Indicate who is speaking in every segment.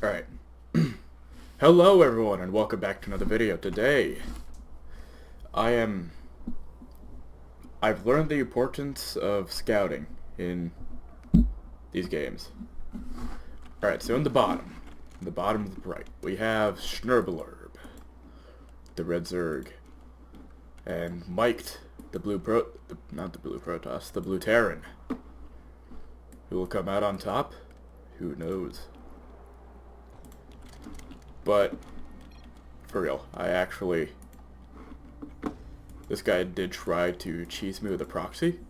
Speaker 1: Alright. Hello everyone and welcome back to another video. Today, I've learned the importance of scouting in these games. Alright, so in the bottom of the right, we have Schnurblurb, the Red Zerg, and Miked, the the Blue Terran. Who will come out on top? Who knows? But, for real, this guy did try to cheese me with a proxy,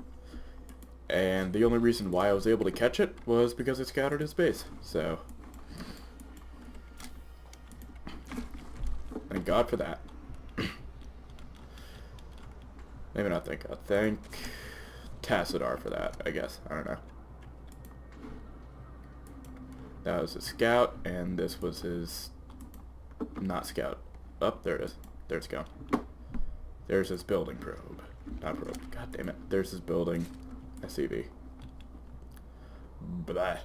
Speaker 1: and the only reason why I was able to catch it was because it scouted his base, so thank God for that. Maybe not thank God, thank Tassadar for that, I guess, I don't know. That was a scout, and this was his... not scout. Oh, there it is. There's go. There's his building probe. Not probe. God damn it. There's his building SCV. Blah.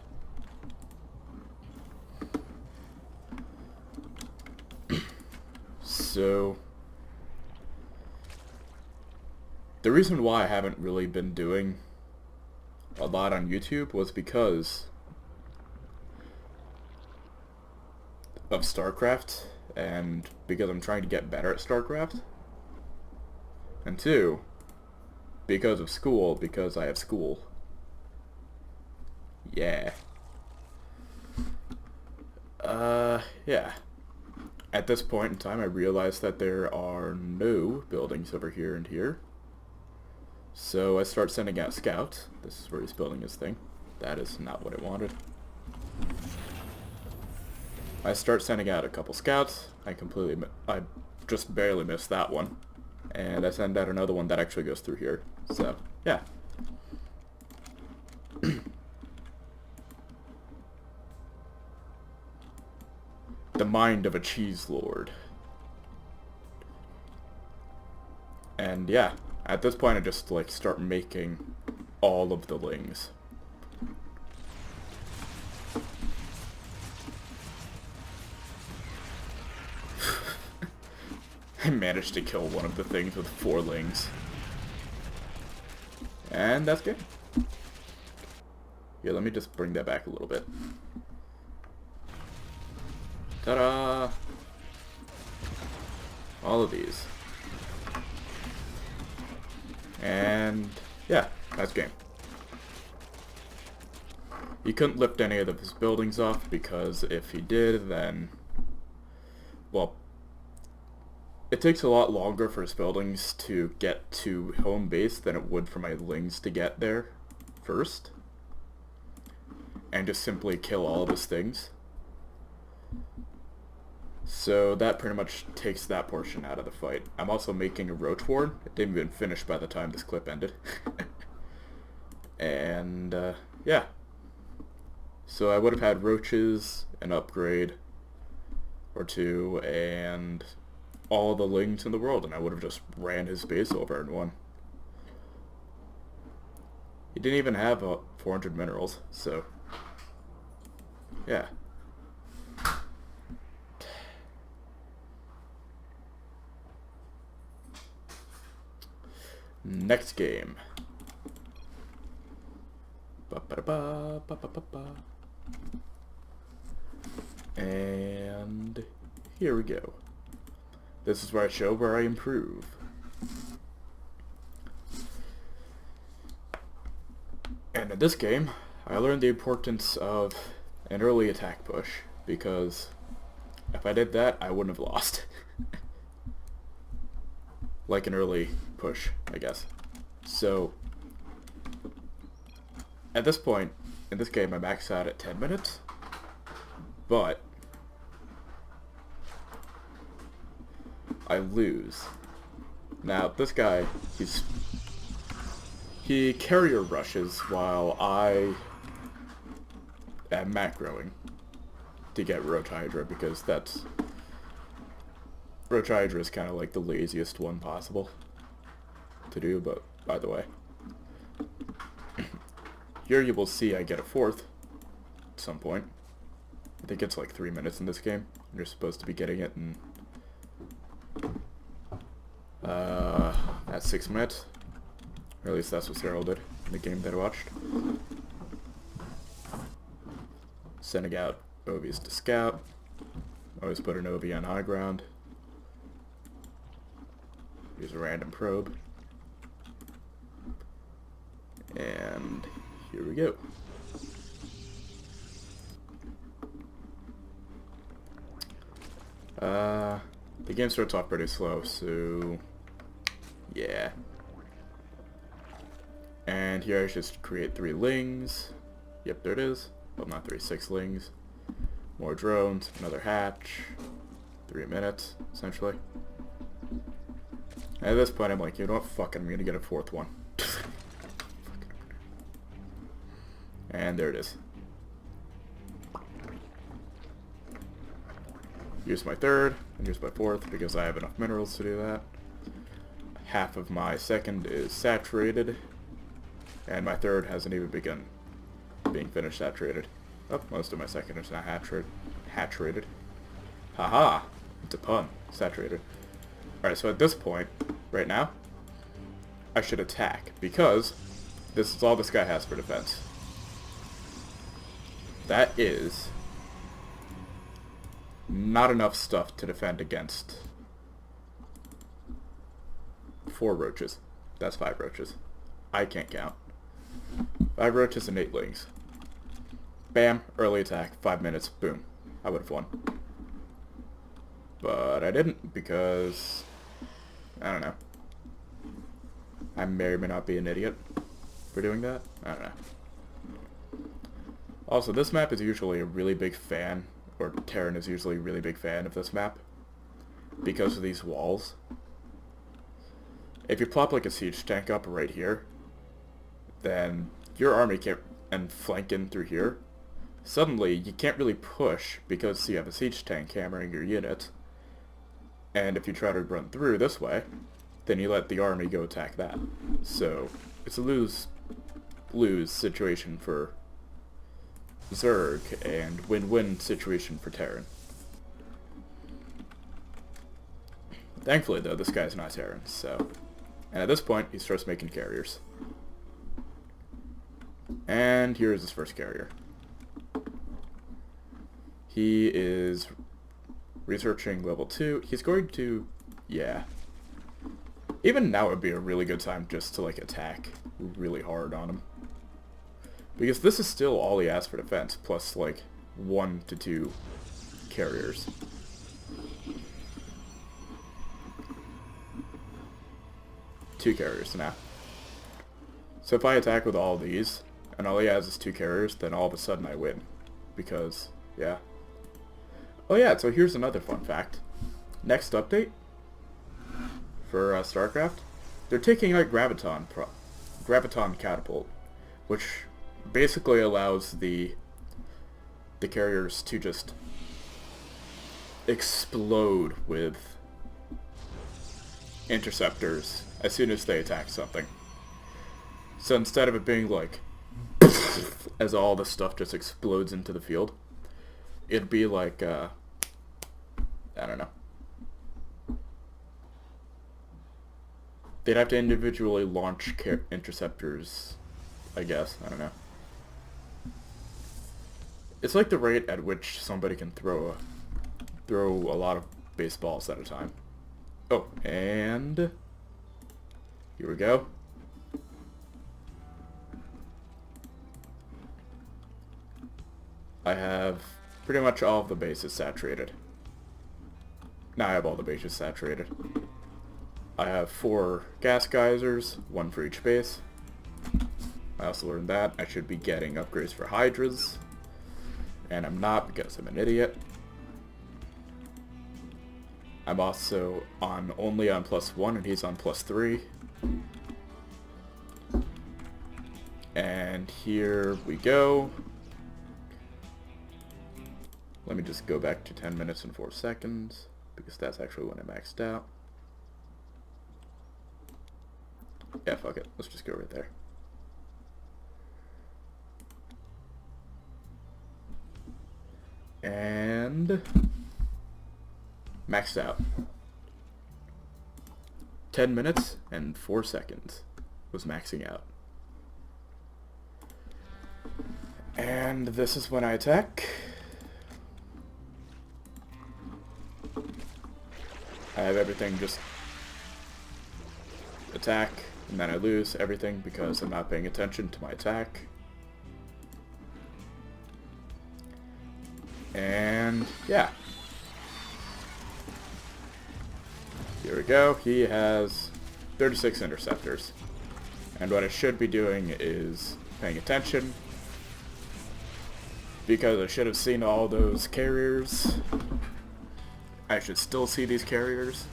Speaker 1: So, the reason why I haven't really been doing a lot on YouTube was because of StarCraft, and because I'm trying to get better at StarCraft, and two, because of school, because I have school. Yeah. Yeah. At this point in time, I realized that there are no buildings over here and here. So I start sending out scouts. This is where he's building his thing. That is not what I wanted. I start sending out a couple scouts. I just barely missed that one. And I send out another one that actually goes through here. So, yeah. The mind of a cheese lord. And yeah, at this point I just start making all of the lings. I managed to kill one of the things with 4 lings. And that's good. Yeah, let me just bring that back a little bit. Ta-da! All of these. And yeah, that's game. He couldn't lift any of his buildings off because if he did, then, well, it takes a lot longer for his buildings to get to home base than it would for my lings to get there first. And just simply kill all of his things. So that pretty much takes that portion out of the fight. I'm also making a Roach Ward. It didn't even finish by the time this clip ended. And, yeah. So I would have had roaches, an upgrade or two, and all the lings in the world, and I would have just ran his base over and won. He didn't even have 400 minerals, so yeah. Next game. And here we go. This is where I show where I improve. And in this game, I learned the importance of an early attack push, because if I did that, I wouldn't have lost. Like an early push, I guess. So, at this point, in this game, I max out at 10 minutes, but I lose. Now, this guy, he carrier rushes while I am macroing to get Roach Hydra, because Roach Hydra is kind of like the laziest one possible to do, but by the way. Here you will see I get a 4th at some point. I think it's like 3 minutes in this game. You're supposed to be getting it in at 6 minutes. Or at least that's what Cyril did in the game that I watched. Sending out Ovies to scout. Always put an Ovi on high ground. Use a random probe. And here we go. The game starts off pretty slow, so yeah. And here I just create 3 lings. Yep, there it is. Well, not 3, 6 lings. More drones, another hatch. 3 minutes, essentially. And at this point, I'm like, you know what? Fuck it, I'm gonna get a 4th one. And there it is. Use my 3rd, and use my 4th, because I have enough minerals to do that. Half of my 2nd is saturated, and my 3rd hasn't even begun being finished saturated. Oh, most of my 2nd is not hatcherated. Haha! It's a pun. Saturated. Alright, so at this point, right now, I should attack, because this is all this guy has for defense. That is not enough stuff to defend against 4 roaches. That's 5 roaches. I can't count. 5 roaches and 8 lings. Bam, early attack, 5 minutes, boom. I would have won. But I didn't because, I don't know. I may or may not be an idiot for doing that. I don't know. Also, this map is usually a really big fan, or Terran is usually a really big fan of this map, because of these walls. If you plop like a siege tank up right here, then your army can't, and flank in through here, suddenly you can't really push because you have a siege tank hammering your unit. And if you try to run through this way, then you let the army go attack that. So it's a lose-lose situation for Zerg and win-win situation for Terran. Thankfully though, this guy's not Terran, so... And at this point, he starts making carriers. And here is his first carrier. He is researching level 2. He's going to... yeah. Even now would be a really good time just to like attack really hard on him. Because this is still all he has for defense, plus like 1 to 2 carriers. Two carriers now. So if I attack with all these, and all he has is 2 carriers, then all of a sudden I win. Because, yeah. Oh yeah, so here's another fun fact. Next update for StarCraft, they're taking out Graviton Catapult, which basically allows the carriers to just explode with interceptors as soon as they attack something. So instead of it being like as all the stuff just explodes into the field, it'd be like I don't know. They'd have to individually launch interceptors, I guess. I don't know. It's like the rate at which somebody can throw a lot of baseballs at a time. Oh, and here we go. I have pretty much all of the bases saturated. Now I have all the bases saturated. I have 4 gas geysers, 1 for each base. I also learned that I should be getting upgrades for Hydras. And I'm not because I'm an idiot. I'm also only on +1 and he's on +3. And here we go. Let me just go back to 10 minutes and 4 seconds, because that's actually when I maxed out. Yeah, fuck it. Let's just go right there. And maxed out. 10 minutes and 4 seconds was maxing out. And this is when I attack. I have everything just attack, and then I lose everything because I'm not paying attention to my attack. And yeah. Here we go. He has 36 interceptors. And what I should be doing is paying attention, because I should have seen all those carriers. I should still see these carriers.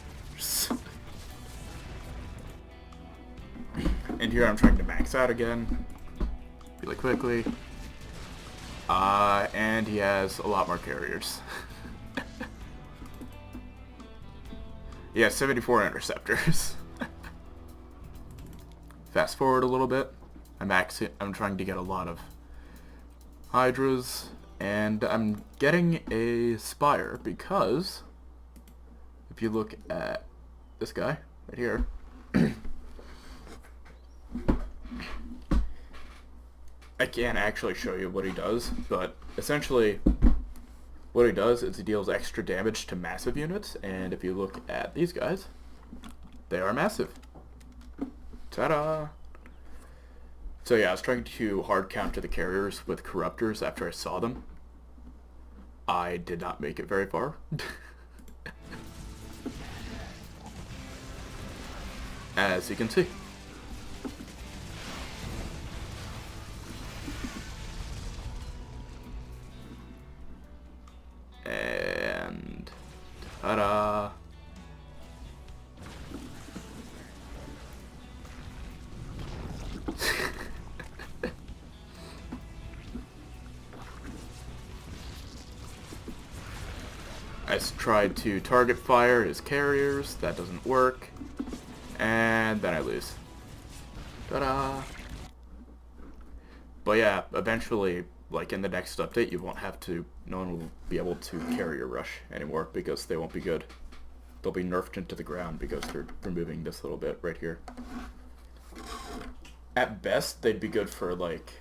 Speaker 1: And here I'm trying to max out again really quickly. And he has a lot more carriers. He has 74 interceptors. Fast forward a little bit. I'm trying to get a lot of Hydras, and I'm getting a Spire because if you look at this guy right here, I can't actually show you what he does, but essentially what he does is he deals extra damage to massive units, and if you look at these guys, they are massive. Ta-da! So yeah, I was trying to hard counter the carriers with Corruptors after I saw them. I did not make it very far. As you can see. And ta-da! I tried to target fire his carriers, that doesn't work, and then I lose. Ta-da! But yeah, eventually, like in the next update, no one will be able to carrier rush anymore because they won't be good. They'll be nerfed into the ground because they're removing this little bit right here. At best, they'd be good for like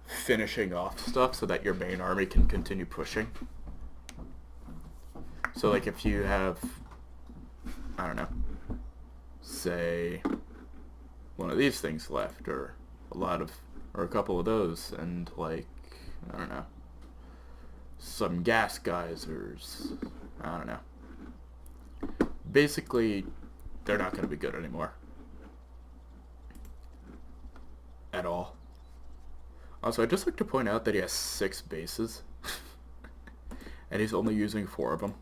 Speaker 1: finishing off stuff so that your main army can continue pushing. So like if you have, I don't know, say one of these things left, or a couple of those, and like, I don't know, some gas geysers, I don't know. Basically, they're not going to be good anymore. At all. Also, I'd just like to point out that he has 6 bases. And he's only using 4 of them.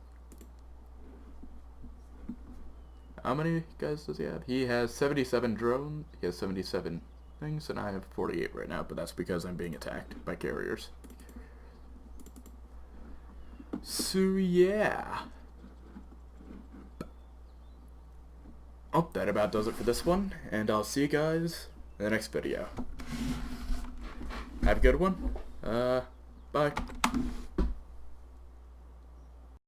Speaker 1: How many guys does he have? He has 77 drones. He has 77 things, and I have 48 right now, but that's because I'm being attacked by carriers. So yeah. Oh, that about does it for this one, and I'll see you guys in the next video. Have a good one. Bye.